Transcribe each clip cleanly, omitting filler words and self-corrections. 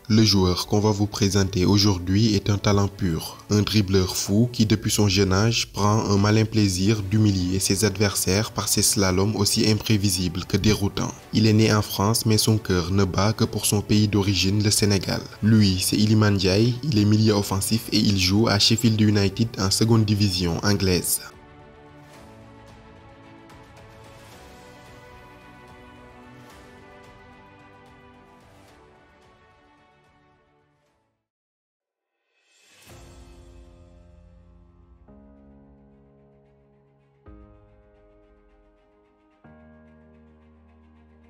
Le joueur qu'on va vous présenter aujourd'hui est un talent pur, un dribbleur fou qui depuis son jeune âge prend un malin plaisir d'humilier ses adversaires par ses slaloms aussi imprévisibles que déroutants. Il est né en France mais son cœur ne bat que pour son pays d'origine, le Sénégal. Lui, c'est Iliman Ndiaye, il est milieu offensif et il joue à Sheffield United en seconde division anglaise.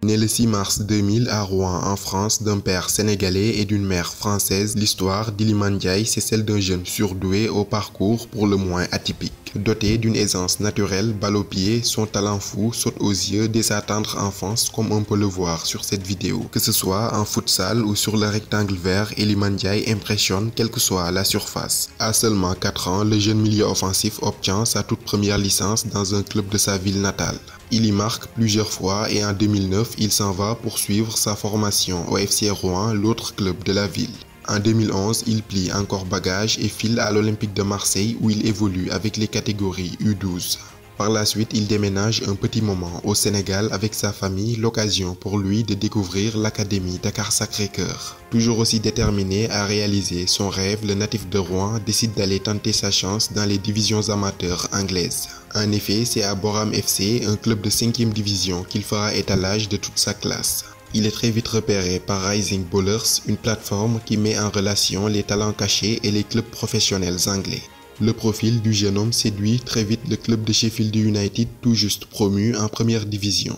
Né le 6 mars 2000 à Rouen en France d'un père sénégalais et d'une mère française, l'histoire d'Iliman Ndiaye c'est celle d'un jeune surdoué au parcours pour le moins atypique. Doté d'une aisance naturelle, balle au pied, son talent fou saute aux yeux dès sa tendre enfance comme on peut le voir sur cette vidéo. Que ce soit en futsal ou sur le rectangle vert, Iliman Ndiaye impressionne quelle que soit la surface. À seulement 4 ans, le jeune milieu offensif obtient sa toute première licence dans un club de sa ville natale. Il y marque plusieurs fois et en 2009, il s'en va poursuivre sa formation au FC Rouen, l'autre club de la ville. En 2011, il plie encore bagage et file à l'Olympique de Marseille où il évolue avec les catégories U12. Par la suite, il déménage un petit moment au Sénégal avec sa famille, l'occasion pour lui de découvrir l'Académie Dakar Sacré-Cœur. Toujours aussi déterminé à réaliser son rêve, le natif de Rouen décide d'aller tenter sa chance dans les divisions amateurs anglaises. En effet, c'est à Boram FC, un club de 5e division, qu'il fera étalage de toute sa classe. Il est très vite repéré par Rising Ballers, une plateforme qui met en relation les talents cachés et les clubs professionnels anglais. Le profil du jeune homme séduit très vite le club de Sheffield United, tout juste promu en première division.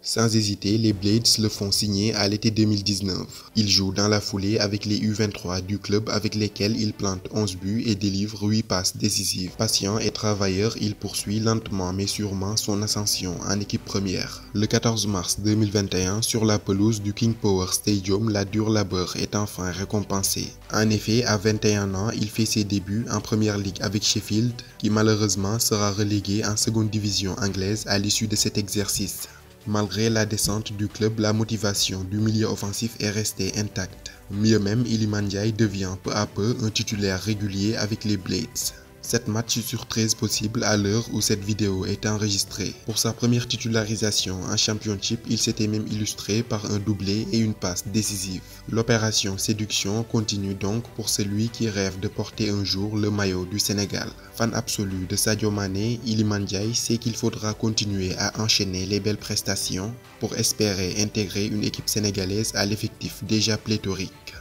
Sans hésiter, les Blades le font signer à l'été 2019. Il joue dans la foulée avec les U23 du club avec lesquels il plante 11 buts et délivre 8 passes décisives. Patient et travailleur, il poursuit lentement mais sûrement son ascension en équipe première. Le 14 mars 2021, sur la pelouse du King Power Stadium, la dure labeur est enfin récompensée. En effet, à 21 ans, il fait ses débuts en première ligue avec Sheffield, qui malheureusement sera relégué en seconde division anglaise à l'issue de cet exercice. Malgré la descente du club, la motivation du milieu offensif est restée intacte. Mieux même, Iliman Ndiaye devient peu à peu un titulaire régulier avec les Blades. 7 matchs sur 13 possibles à l'heure où cette vidéo est enregistrée. Pour sa première titularisation en Championship, il s'était même illustré par un doublé et une passe décisive. L'opération séduction continue donc pour celui qui rêve de porter un jour le maillot du Sénégal. Fan absolu de Sadio Mané, Iliman Ndiaye sait qu'il faudra continuer à enchaîner les belles prestations pour espérer intégrer une équipe sénégalaise à l'effectif déjà pléthorique.